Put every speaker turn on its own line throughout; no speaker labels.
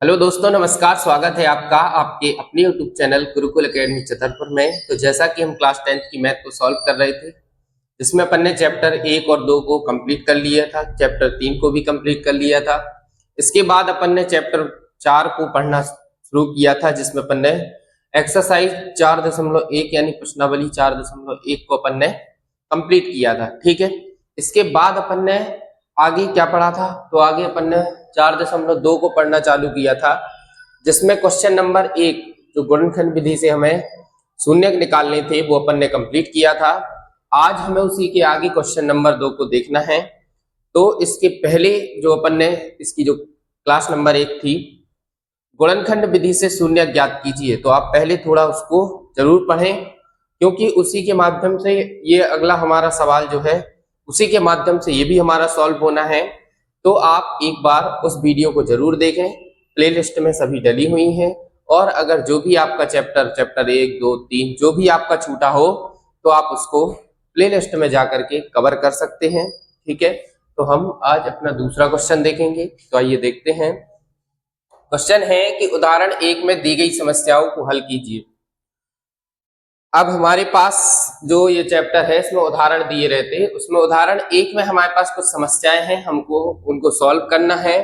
Hello दोस्तों, नमस्कार। स्वागत है आपका आपके अपने YouTube channel Gurukul academy Chhatarpur में। तो जैसा कि हम क्लास 10th की मैथ को सॉल्व कर रहे थे, जिसमें अपन ने चैप्टर 1 और 2 को कंप्लीट कर लिया था, चैप्टर 3 को भी कंप्लीट कर लिया था। इसके बाद अपन ने चैप्टर 4 को पढ़ना शुरू किया था, जिसमें अपन ने एक्सरसाइज 4.1 यानी प्रश्नावली 4.1 को अपन ने कंप्लीट किया था। ठीक है, इसके बाद अपन ने आगे क्या पढ़ा था? तो आगे अपन ने 4.2 को पढ़ना चालू किया था, जिसमें क्वेश्चन नंबर 1 जो गुणनखंड विधि से हमें शून्य निकालने थे वो अपन ने कंप्लीट किया था। आज हमें उसी के आगे क्वेश्चन नंबर 2 को देखना है। तो इसके पहले जो अपन ने इसकी जो क्लास नंबर 1 थी, गुणनखंड विधि से शून्य ज्ञात कीजिए, तो आप पहले थोड़ा उसको जरूर पढ़ें, क्योंकि उसी के माध्यम से ये अगला हमारा सवाल जो है उसी के माध्यम से ये भी हमारा सॉल्व होना है। तो आप एक बार उस वीडियो को जरूर देखें, प्लेलिस्ट में सभी डली हुई हैं। और अगर जो भी आपका चैप्टर 1, 2, 3 जो भी आपका छूटा हो तो आप उसको प्लेलिस्ट में जाकर के कवर कर सकते हैं। ठीक है, तो हम आज अपना दूसरा क्वेश्चन देखेंगे। तो आइए देखते हैं। क्वेश्चन है कि उदाहरण 1 में दी गई समस्याओं को हल कीजिए। अब हमारे पास जो ये चैप्टर है इसमें उदाहरण दिए रहते हैं, उसमें उदाहरण 1 में हमारे पास कुछ समस्याएं हैं, हमको उनको सॉल्व करना है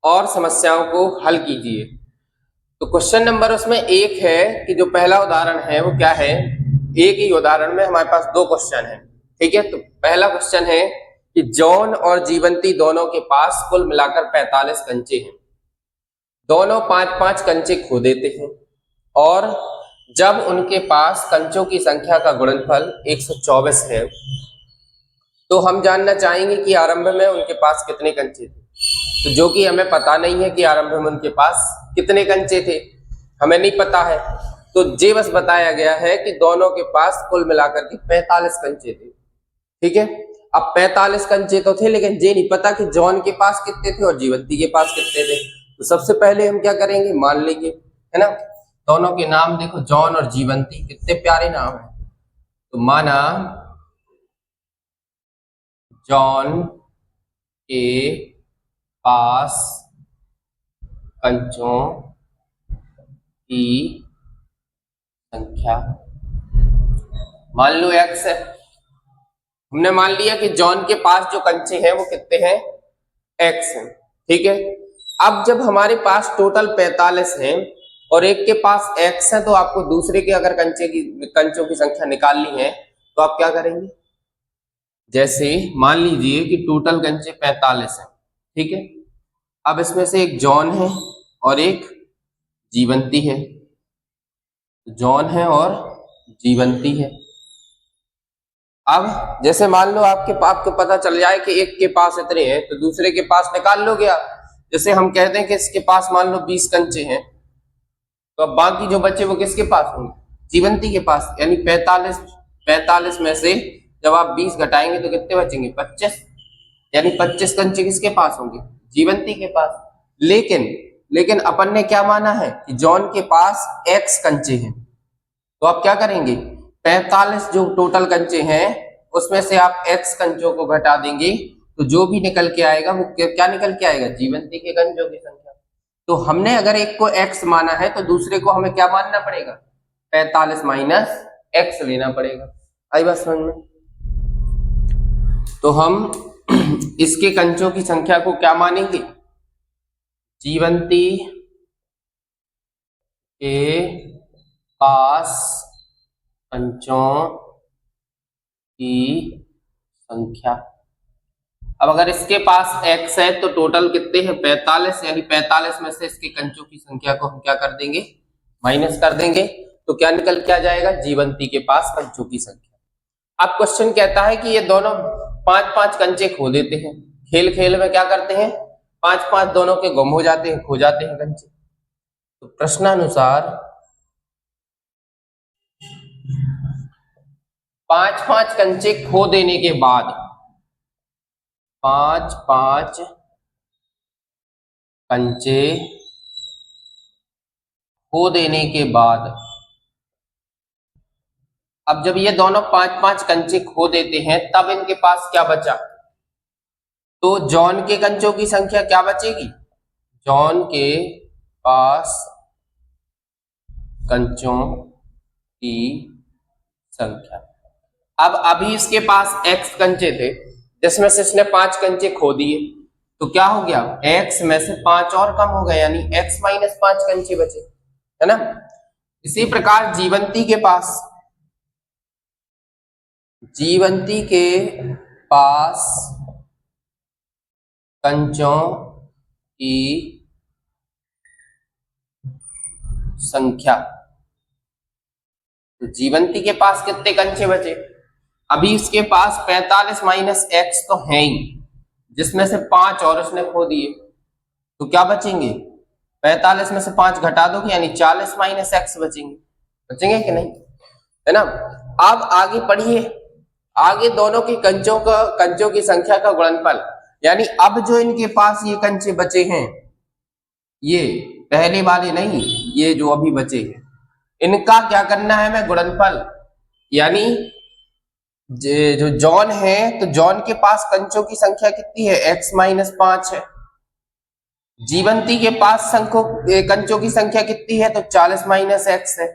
और समस्याओं को हल कीजिए। तो क्वेश्चन नंबर उसमें 1 है कि जो पहला उदाहरण है वो क्या है। एक ही उदाहरण में हमारे पास 2 क्वेश्चन है। ठीक है, तो पहला क्वेश्चन है कि जॉन और जीवंती दोनों के पास कुल मिलाकर 45 कंचे हैं। दोनों 5-5 कंचे खो देते हैं और जब उनके पास कंचों की संख्या का गुणनफल 124 है, तो हम जानना चाहेंगे कि आरंभ में उनके पास कितने कंचे थे। तो जो कि हमें पता नहीं है कि आरंभ में उनके पास कितने कंचे थे, हमें नहीं पता है। तो ये बस बताया गया है कि दोनों के पास कुल मिलाकर के 45 कंचे थे। ठीक है, अब 45 कंचे तो थे, लेकिन ये नहीं पता कि जॉन के पास कितने थे और जीवंती के पास कितने थे। तो सबसे पहले हम क्या करेंगे, मान लेंगे, है ना। दोनों के नाम देखो, जॉन और जीवंती, कितने प्यारे नाम है। तो माना जॉन के पास कंचों की संख्या मान लो x है। हमने मान लिया कि जॉन के पास जो कंचे हैं वो कितने हैं, x हैं। ठीक है, अब जब हमारे पास टोटल 45 हैं और एक के पास x है, तो आपको दूसरे के अगर कंचों की संख्या निकालनी है तो आप क्या करेंगे। जैसे मान लीजिए कि टोटल कंचे 45 है। ठीक है, अब इसमें से एक जॉन है और एक जीवंती है। जॉन है और जीवंती है। अब जैसे मान लो आपको पता चल जाए कि एक के पास इतने हैं, तो दूसरे के पास निकाल लोगे आप। जैसे हम कहते हैं कि इसके पास मान लो 20 कंचे हैं, तो अब बाकी जो बच्चे वो किसके पास होंगे, जीवंती के पास। यानी 45 में से जब आप 20 घटाएंगे तो कितने बचेंगे, 25। यानी 25 कंचे किसके पास होंगे, जीवंती के पास। लेकिन अपन ने क्या माना है कि जॉन के पास x कंचे हैं। तो आप क्या करेंगे, 45 जो टोटल कंचे हैं उसमें से आप x कंचों को घटा देंगे, तो जो भी निकल के आएगा वो क्या निकल के आएगा, जीवंती के कंचों की संख्या। तो हमने अगर एक को x माना है तो दूसरे को हमें क्या मानना पड़ेगा, 45 माइनस x लेना पड़ेगा। आई बात समझ में। तो हम इसके कंचों की संख्या को क्या मानेंगे, जीवंती के पास कंचों की संख्या। अब अगर इसके पास x है तो टोटल कितने हैं, 45। यानी 45 में से इसके कंचों की संख्या को हम क्या कर देंगे, माइनस कर देंगे। तो क्या निकल के आ जाएगा, जीवंती के पास कंचों की संख्या। अब क्वेश्चन कहता है कि ये दोनों 5-5 कंचे खो देते हैं। खेल खेल में क्या करते हैं, 5-5 दोनों के गुम हो जाते हैं, खो जाते हैं कंचे। तो प्रश्नानुसार 5-5 कंचे खो देने के बाद, 5-5 कंचे खो देने के बाद, अब जब ये दोनों 5-5 कंचे खो देते हैं तब इनके पास क्या बचा। तो जॉन के कंचों की संख्या क्या बचेगी, जॉन के पास कंचों की संख्या। अब अभी इसके पास x कंचे थे, जिसमें से इसने 5 कंचे खो दिए, तो क्या हो गया, x में से 5 और कम हो गए, यानी x माइनस 5 कंचे बचे, है ना। इसी प्रकार जीवंती के पास कंचों की संख्या, तो जीवंती के पास कितने कंचे बचे, अभी इसके पास 45 माइनस एक्स तो है ही, जिसमें से 5 और उसने खो दिए, तो क्या बचेंगे, 45 में से 5 घटा दोगे यानी 40 माइनस एक्स बचेंगे कि नहीं, है ना। अब आगे पढ़िए, आगे दोनों की कंचों की संख्या का गुणनफल, यानी अब जो इनके पास ये कंचे बचे हैं, ये पहले वाले नहीं, ये जो अभी बचे हैं, इनका क्या करना है, मैं गुणनफल, यानी जो जॉन है, तो जॉन के पास कंचों की संख्या कितनी है, x माइनस 5 है, जीवंती के पास कंचों की संख्या कितनी है, तो 40 माइनस एक्स है।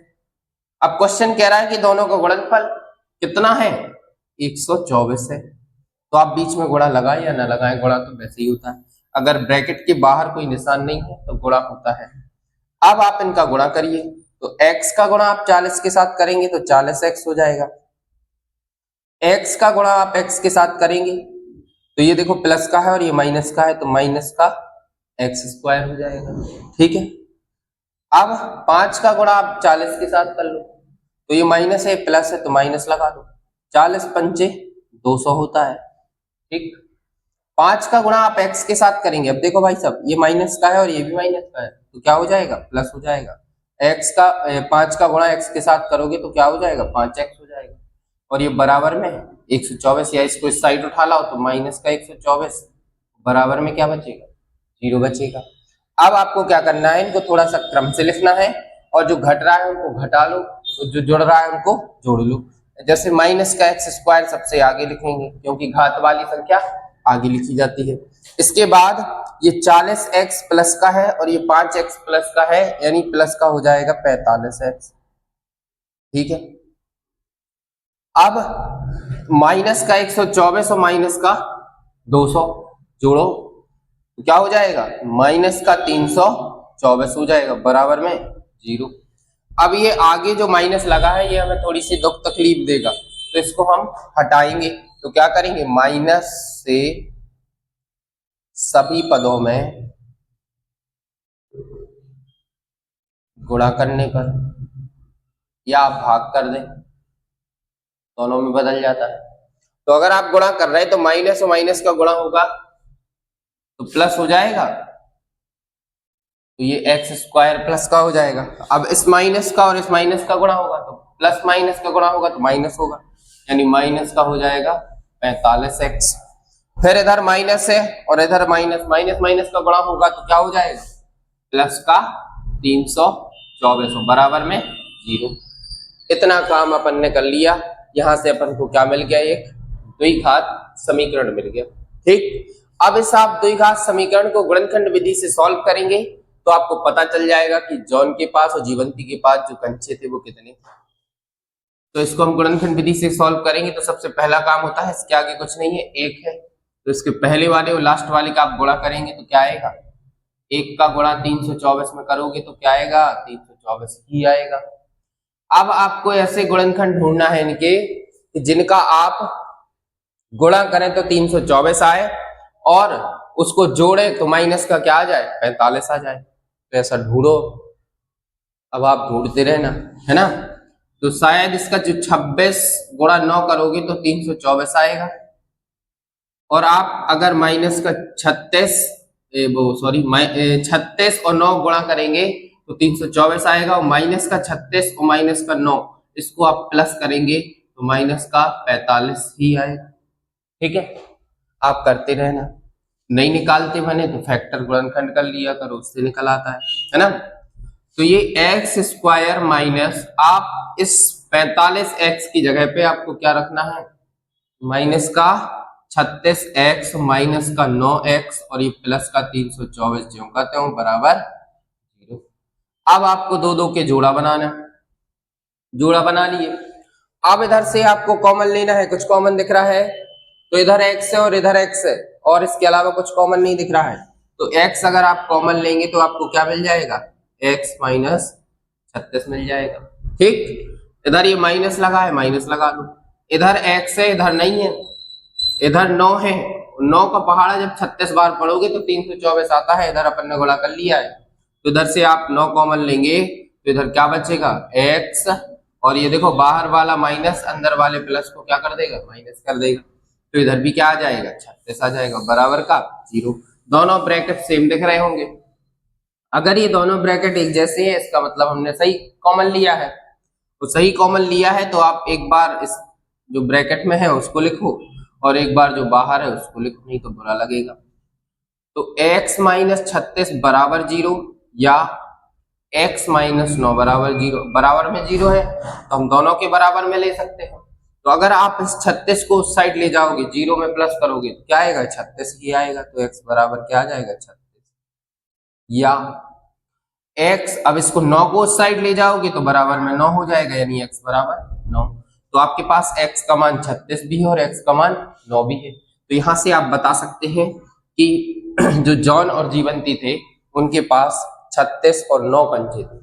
अब क्वेश्चन कह रहा है कि दोनों का गुणनफल कितना है, 124 है, तो आप बीच में गुणा लगाए या ना लगाए, गुणा तो वैसे ही होता है, अगर ब्रैकेट के बाहर कोई निशान नहीं है तो गुणा होता है। अब आप इनका गुणा करिए, तो x का गुणा आप 40 के साथ करेंगे तो 40x हो जाएगा, x का गुणा आप x के साथ करेंगे तो ये देखो प्लस का है और ये माइनस का है, तो माइनस का एक्स स्क्वायर हो जाएगा, ठीक है। अब 5 का गुणा आप 40 के साथ कर लो, तो ये माइनस है प्लस है तो माइनस लगा दो, 40 पंचे 200 होता है, ठीक। 5 का गुणा आप x के साथ करेंगे, अब देखो भाई साहब ये माइनस का है और ये भी माइनस का है, तो क्या हो जाएगा, प्लस हो जाएगा। 5 का गुणा x के साथ करोगे तो क्या हो जाएगा, 5x हो जाएगा, और ये बराबर में 124, या इसको इस साइड उठा लाओ तो माइनस का 124, बराबर में क्या बचेगा, 0 बचेगा। अब आपको क्या करना है, इनको थोड़ा सा क्रम से लिखना है, और जो घट रहा है उनको घटा लो, तो जो जुड़ रहा है उनको जोड़ लो। जैसे माइनस का एक्स स्क्वायर सबसे आगे लिखेंगे, क्योंकि घात वाली संख्या आगे लिखी जाती है। इसके बाद ये 40x प्लस का है और ये 5x प्लस का है, यानी प्लस का हो जाएगा 45x, ठीक है। अब माइनस का 124 और माइनस का 200 जोड़ो, तो क्या हो जाएगा, माइनस का 324 हो जाएगा, बराबर में 0। अब ये आगे जो माइनस लगा है ये हमें थोड़ी सी दुख तकलीफ देगा, तो इसको हम हटाएंगे, तो क्या करेंगे, माइनस से सभी पदों में गुणा करने पर, या आप भाग कर दें, दोनों में बदल जाता है। तो अगर आप गुणा कर रहे हैं तो माइनस और माइनस का गुणा होगा तो प्लस हो जाएगा, तो ये एक्स स्क्वायर प्लस का हो जाएगा। अब इस माइनस का और इस माइनस का गुणा होगा तो प्लस माइनस का गुणा होगा तो माइनस होगा, यानी माइनस का हो जाएगा 45x। फिर इधर माइनस है और इधर माइनस, माइनस माइनस का गुणा होगा तो क्या हो जाएगा, प्लस का 324 बराबर में 0। इतना काम अपन ने कर लिया, यहां से अपन को क्या मिल गया, एक द्विघात समीकरण मिल गया, ठीक। अब इस आप द्विघात समीकरण को गुणनखंड विधि से सॉल्व करेंगे तो आपको पता चल जाएगा कि जॉन के पास और जीवंती के पास जो कंचे थे वो कितने थे। तो इसको हम गुणनखंड विधि से सॉल्व करेंगे तो सबसे पहला काम होता है, इसके आगे कुछ नहीं है, एक है, तो इसके पहले वाले और लास्ट वाले का आप गुणा करेंगे तो क्या आएगा, एक का गुणा 324 में करोगे तो क्या आएगा, 324 ही आएगा। अब आपको ऐसे गुणनखंड ढूंढना है इनके जिनका आप गुणा करें तो 324 आए और उसको जोड़े तो माइनस का क्या आ जाए, 45 आ जाए, तो ऐसा ढूंढो। अब आप ढूंढते रहना, है ना। तो शायद इसका जो 26 गुणा 9 करोगे तो 324 आएगा, और आप अगर माइनस का 36 और 9 गुणा करेंगे तो 324 आएगा, और माइनस का 36 और माइनस का 9 इसको आप प्लस करेंगे तो माइनस का 45 ही आएगा, ठीक है। आप करते रहना, नहीं निकालते बने तो फैक्टर गुणनखंड कर लिया करो, उससे निकल आता है ना। तो ये एक्स स्क्वायर माइनस, आप इस 45x की जगह पे आपको क्या रखना है, माइनस का 36x माइनस का 9x और ये प्लस का 324 ज्यों का त्यों बराबर 0। अब आपको दो दो के जोड़ा बनाना, जोड़ा बना लिए। अब इधर से आपको कॉमन लेना है, कुछ कॉमन दिख रहा है तो इधर x है और इधर x है और इसके अलावा कुछ कॉमन नहीं दिख रहा है, तो x अगर आप कॉमन लेंगे तो आपको क्या मिल जाएगा, x माइनस 36 मिल जाएगा। ठीक, इधर ये माइनस लगा है, माइनस लगा दो, इधर x है इधर नहीं है, इधर 9 है, 9 का पहाड़ा जब 36 बार पढ़ोगे तो 324 आता है, इधर अपन ने गुणा कर लिया है, तो इधर से आप 9 कॉमन लेंगे तो इधर क्या बचेगा x, और ये देखो बाहर वाला माइनस अंदर वाले प्लस को क्या कर देगा, माइनस कर देगा, तो इधर भी क्या आ जाएगा 36 आ जाएगा, बराबर का 0। दोनों ब्रैकेट सेम दिख रहे होंगे, अगर ये दोनों ब्रैकेट एक जैसे हैं इसका मतलब हमने सही कॉमन लिया है, तो सही कॉमन लिया है तो आप एक बार इस जो ब्रैकेट में है उसको लिखो और एक बार जो बाहर है उसको लिखो, नहीं तो बुरा लगेगा। तो x माइनस 36 बराबर 0 या x माइनस 9 बराबर 0, बराबर में 0 है तो हम दोनों के बराबर में ले सकते हैं। तो अगर आप इस 36 को उस साइड ले जाओगे 0 में प्लस करोगे तो क्या आएगा, 36 ही आएगा, तो x बराबर क्या आ जाएगा 36, या x अब इसको 9 को उस साइड ले जाओगे तो बराबर में 9 हो जाएगा, यानी x बराबर 9। तो आपके पास x का मान 36 भी है और x का मान 9 भी है, तो यहां से आप बता सकते हैं कि जो जॉन और जीवंती थे उनके पास 36 और 9 पंचे थे।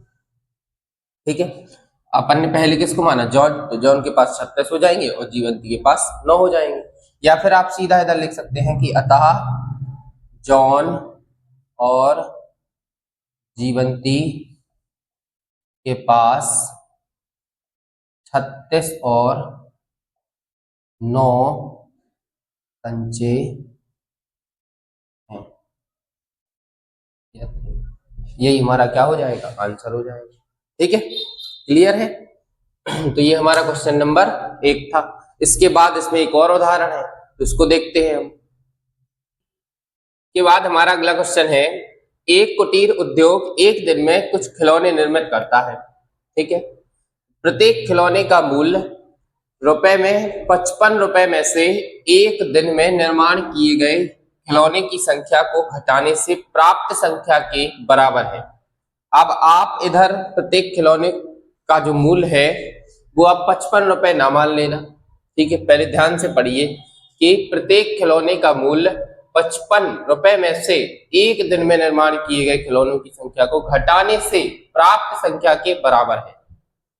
ठीक है, अपन ने पहले किसको माना, जॉन, तो जॉन के पास 36 हो जाएंगे और जीवंती के पास 9 हो जाएंगे, या फिर आप सीधा इधर लिख सकते हैं कि अतः जॉन और जीवंती के पास 36 और 9 कंचे हैं, यही हमारा क्या हो जाएगा, आंसर हो जाएगा। ठीक है, क्लियर है। तो ये हमारा क्वेश्चन नंबर 1 था। इसके बाद इसमें एक और उदाहरण है तो इसको देखते हैं हम। के बाद हमारा अगला क्वेश्चन है, एक कुटीर उद्योग एक दिन में कुछ खिलौने निर्मित करता है। ठीक है, प्रत्येक खिलौने का मूल्य रुपए में 55 रुपए में से एक दिन में निर्माण किए गए खिलौने की संख्या को घटाने से प्राप्त संख्या के बराबर है। अब आप इधर प्रत्येक खिलौने का जो मूल्य है वो आप 55 रुपए ना मान लेना। ठीक है, पहले ध्यान से पढ़िए कि प्रत्येक खिलौने का मूल्य 55 रुपए में से एक दिन में निर्माण किए गए खिलौनों की संख्या को घटाने से प्राप्त संख्या के बराबर है।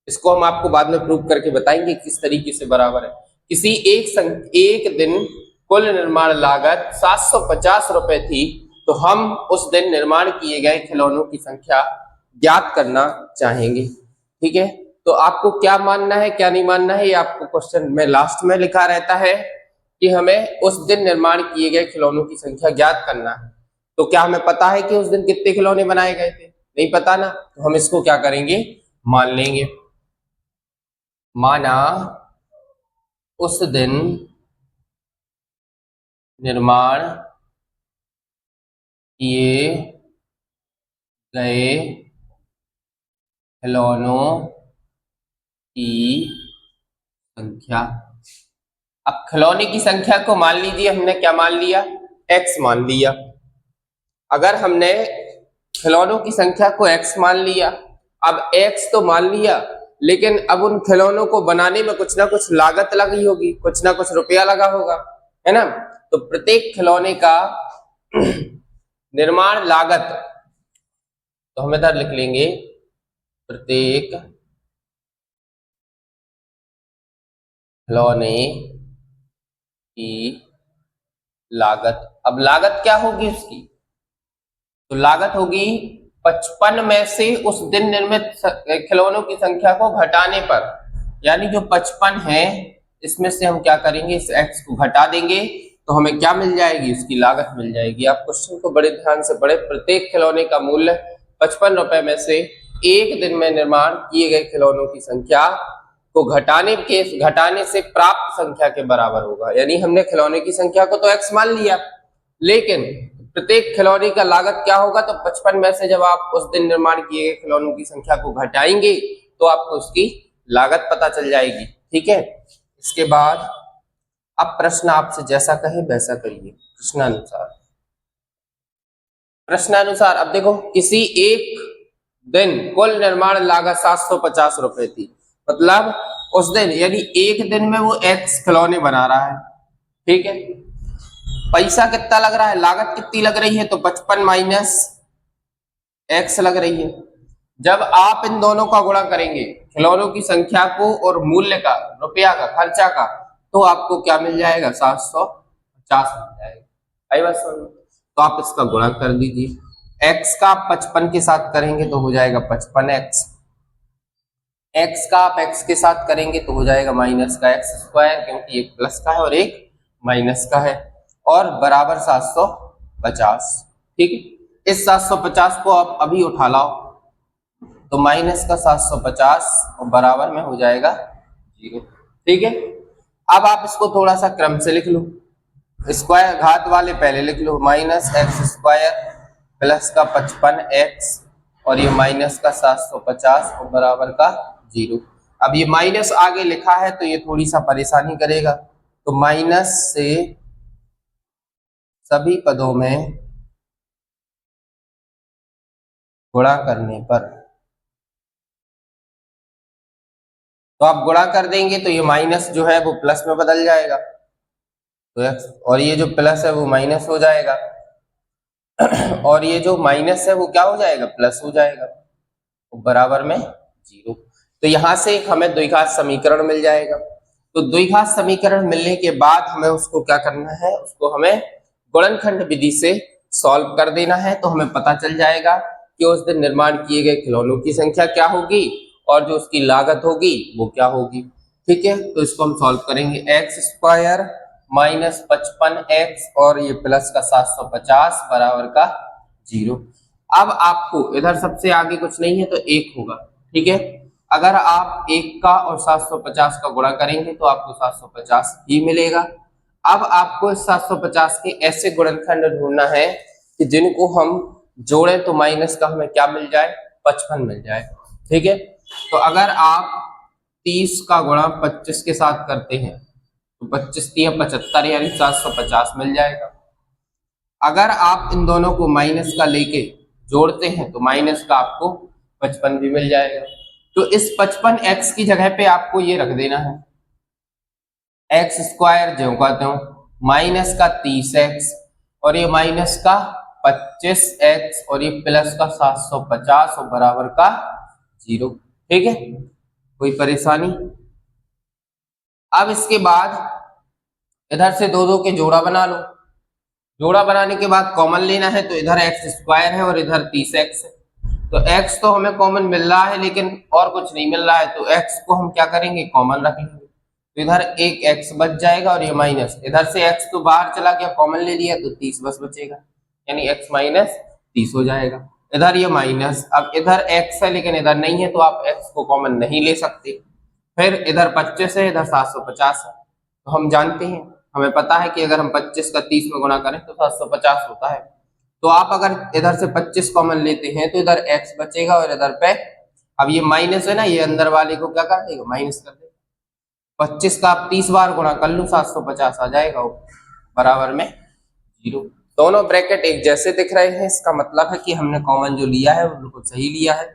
इसको हम आपको बाद में प्रूव करके बताएंगे किस तरीके से बराबर है। किसी एक दिन कुल निर्माण लागत 750 रुपए थी, तो हम उस दिन निर्माण किए गए खिलौनों की संख्या ज्ञात करना चाहेंगे। ठीक है, तो आपको क्या मानना है क्या नहीं मानना है ये आपको क्वेश्चन में लास्ट में लिखा रहता है कि हमें उस दिन निर्माण किए गए खिलौनों की संख्या ज्ञात करना है। तो क्या हमें पता है कि उस दिन कितने खिलौने बनाए गए थे, नहीं पता ना, तो हम इसको क्या करेंगे, मान लेंगे। माना उस दिन निर्माण किए गए खिलौनों की संख्या। अब खिलौने की संख्या को मान लीजिए हमने क्या मान लिया, x मान लिया। अगर हमने खिलौनों की संख्या को x मान लिया, अब x तो मान लिया, लेकिन अब उन खिलौनों को बनाने में कुछ ना कुछ लागत लगी होगी, कुछ ना कुछ रुपया लगा होगा, है ना। तो प्रत्येक खिलौने का निर्माण लागत, तो हम इधर लिख लेंगे प्रत्येक खिलौने की लागत। अब लागत क्या होगी उसकी, तो लागत होगी 55 में से उस दिन निर्मित खिलौनों की संख्या को घटाने पर, यानी जो 55 है इसमें से हम क्या करेंगे, इस x को घटा देंगे तो हमें क्या मिल जाएगी, उसकी लागत मिल जाएगी। आप क्वेश्चन को बड़े ध्यान से पढ़े। प्रत्येक खिलौने का मूल्य 55 रुपए में से एक दिन में निर्माण किए गए खिलौनों की संख्या को घटाने से प्राप्त संख्या के बराबर होगा। यानी हमने खिलौने की संख्या को तो x मान लिया, लेकिन प्रत्येक खिलौने का लागत क्या होगा, तो 55 में से जब आप उस दिन निर्माण किए गए खिलौनों की संख्या को घटाएंगे तो आपको उसकी लागत पता चल जाएगी। ठीक है, इसके बाद अब प्रश्न आपसे जैसा कहे वैसा करिए, प्रश्नानुसार। अब देखो, किसी एक दिन कुल निर्माण लागत 750 रुपए थी। मतलब उस दिन यानी एक दिन में वो एक्स खिलौने बना रहा है, ठीक है। पैसा कितना लग रहा है, लागत कितनी लग रही है, तो 55 माइनस एक्स लग रही है। जब आप इन दोनों का गुणा करेंगे, खिलौनों की संख्या को और मूल्य का, रुपया का, खर्चा का, तो आपको क्या मिल जाएगा, 750 मिल जाएगा। आई बात समझ में? तो आप इसका गुणा कर दीजिए। एक्स का आप 55 के साथ करेंगे तो हो जाएगा 55x। एक्स का आप एक्स के साथ करेंगे तो हो जाएगा माइनस का एक्स स्क्वायर, क्योंकि एक प्लस का है और एक माइनस का है, और बराबर 750। ठीक है, इस 750 को आप अभी उठा लाओ तो माइनस का 750 और बराबर में हो जाएगा 0। ठीक है, अब आप इसको थोड़ा सा क्रम से लिख लो। स्क्वायर घात वाले पहले लिख लो, माइनस एक्स स्क्वायर प्लस का 55x और ये माइनस का 750 और बराबर का 0। अब ये माइनस आगे लिखा है तो ये थोड़ी सा परेशानी करेगा, तो माइनस से सभी पदों में गुणा करने पर, तो आप गुणा कर देंगे तो ये माइनस जो है वो प्लस में बदल जाएगा, तो एक्स, और ये जो प्लस है वो माइनस हो जाएगा और ये जो माइनस है वो क्या हो जाएगा, प्लस हो जाएगा, तो बराबर में 0। तो यहां से एक हमें द्विघात समीकरण मिल जाएगा। तो द्विघात समीकरण मिलने के बाद हमें उसको क्या करना है, उसको हमें गुणनखंड विधि से सॉल्व कर देना है। तो हमें पता चल जाएगा कि उस दिन निर्माण किए गए खिलौनों की संख्या क्या होगी और जो उसकी लागत होगी वो क्या होगी। ठीक है, तो इसको हम सॉल्व करेंगे। एक्स स्क्वायर माइनस 55x और ये प्लस का 750 बराबर का 0। अब आपको इधर सबसे आगे कुछ नहीं है तो 1 होगा। ठीक है, अगर आप 1 का और 750 का गुणा करेंगे तो आपको 750 ही मिलेगा। अब आपको इस 750 के ऐसे गुणनखंड ढूंढना है कि जिनको हम जोड़ें तो माइनस का हमें क्या मिल जाए, 55 मिल जाए। ठीक है, तो अगर आप 30 का गुणा 25 के साथ करते हैं तो 25 3 75 यानी 750 मिल जाएगा। अगर आप इन दोनों को माइनस का लेके जोड़ते हैं तो माइनस का आपको 55 भी मिल जाएगा। तो इस 55x की जगह पे आपको ये रख देना है, एक्स स्क्वायर जो का त्यों माइनस का 30x और ये माइनस का 25x और ये प्लस का 750 और बराबर का 0। ठीक है, कोई परेशानी? अब इसके बाद इधर से दो दो के जोड़ा बना लो। जोड़ा बनाने के बाद कॉमन लेना है, तो इधर एक्स स्क्वायर है और इधर 30x है, तो x तो हमें कॉमन मिल रहा है लेकिन और कुछ नहीं मिल रहा है, तो x को हम क्या करेंगे, कॉमन रख लेंगे। तो इधर एक x बच जाएगा और ये माइनस, इधर से x तो बाहर चला गया, कॉमन ले लिया तो 30 बस बचेगा, यानी x माइनस 30 हो जाएगा। इधर ये माइनस, अब इधर x है लेकिन इधर नहीं है तो आप x को कॉमन नहीं ले सकते। फिर इधर 25 है, इधर 750 है, तो हम जानते हैं, हमें पता है कि अगर हम 25 का 30 में गुणा करें तो 750 होता है। तो आप अगर इधर से 25 कॉमन लेते हैं तो इधर x बचेगा और इधर पे, अब ये माइनस है ना, ये अंदर वाले को क्या कर देगा, माइनस कर देगा। 25 का आप 30 बार गुणा कर लो 750 आ जाएगा बराबर में 0। दोनों ब्रैकेट एक जैसे दिख रहे हैं, इसका मतलब है कि हमने कॉमन जो लिया है वो बिल्कुल सही लिया है।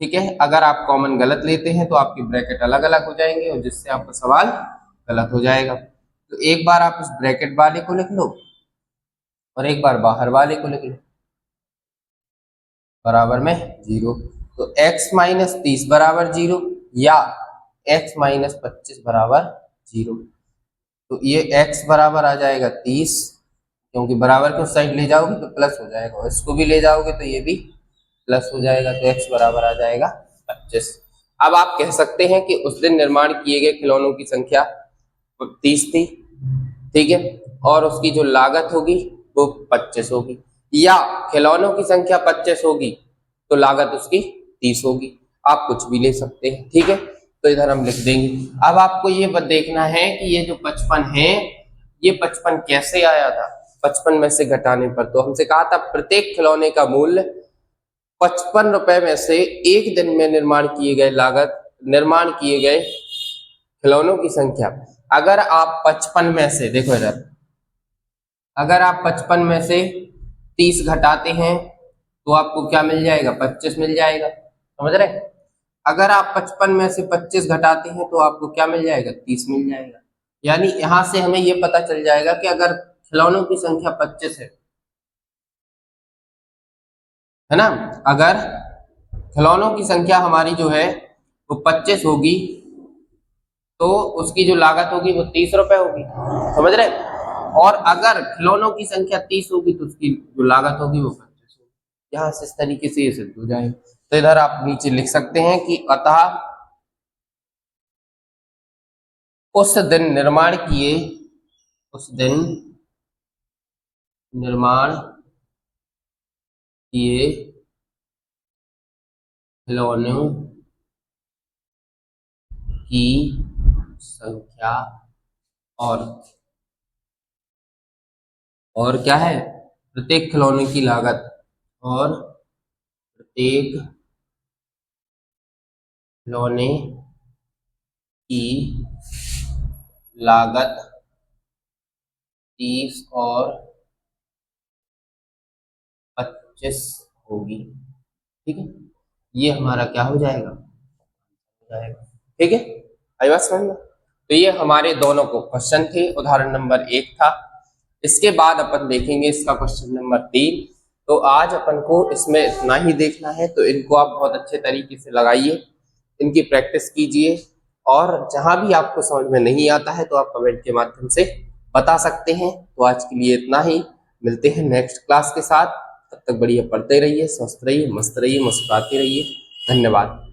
ठीक है, अगर आप कॉमन गलत लेते हैं तो आपकी ब्रैकेट अलग अलग हो जाएंगे और जिससे आपका सवाल गलत हो जाएगा। तो एक बार आप इस ब्रैकेट वाले को लिख लो और एक बार बाहर वाले को लिख लो, बराबर में 0। तो x माइनस 30 बराबर 0 या x माइनस 25 बराबर 0। तो ये x बराबर आ जाएगा 30, क्योंकि बराबर को साइड ले जाओगे तो प्लस हो जाएगा और इसको भी ले जाओगे तो ये भी प्लस हो जाएगा, तो x बराबर आ जाएगा 25। अब आप कह सकते हैं कि उस दिन निर्माण किए गए खिलौनों की संख्या 30 थी, ठीक है, और उसकी जो लागत होगी वो 25 होगी, या खिलौनों की संख्या 25 होगी तो लागत उसकी 30 होगी, आप कुछ भी ले सकते हैं। ठीक है, तो इधर हम लिख देंगे। अब आपको ये देखना है कि ये जो 55 है, ये 55 कैसे आया था, 55 में से घटाने पर। तो हमसे कहा था प्रत्येक खिलौने का मूल्य 55 रुपए में से एक दिन में निर्माण किए गए खिलौनों की संख्या। अगर आप 55 में से, देखो इधर, अगर आप 55 में से 30 घटाते हैं तो आपको क्या मिल जाएगा, 25 मिल जाएगा, समझ रहे। अगर आप 55 में से 25 घटाते हैं तो आपको क्या मिल जाएगा, 30 मिल जाएगा। यानी यहां से हमें ये पता चल जाएगा कि अगर खिलौनों की संख्या 25 है ना, अगर खिलौनों की संख्या हमारी जो है वो 25 होगी तो उसकी जो लागत होगी वो 30 रुपए होगी, समझ रहे। और अगर खिलौनों की संख्या 30 होगी तो उसकी जो लागत होगी वो 25 होगी। यहाँ से इस तरीके से ये सिद्ध हो जाएगा। तो इधर आप नीचे लिख सकते हैं कि अतः उस दिन निर्माण किए, उस दिन निर्माण किए खिलौनों की संख्या और क्या है, प्रत्येक खिलौने की लागत, और प्रत्येक खिलौने की लागत 30 और 25 होगी। ठीक है, ये हमारा क्या हो जाएगा, ठीक है, आई बात समझ में। तो ये हमारे दोनों को क्वेश्चन थे, उदाहरण नंबर 1 था। इसके बाद अपन देखेंगे इसका क्वेश्चन नंबर 3। तो आज अपन को इसमें इतना ही देखना है, तो इनको आप बहुत अच्छे तरीके से लगाइए, इनकी प्रैक्टिस कीजिए, और जहां भी आपको समझ में नहीं आता है तो आप कमेंट के माध्यम से बता सकते हैं। तो आज के लिए इतना ही, मिलते हैं नेक्स्ट क्लास के साथ। तब तक बढ़िया पढ़ते रहिए, स्वस्थ रहिए, मस्त रहिए, मुस्कुराते रहिए। धन्यवाद।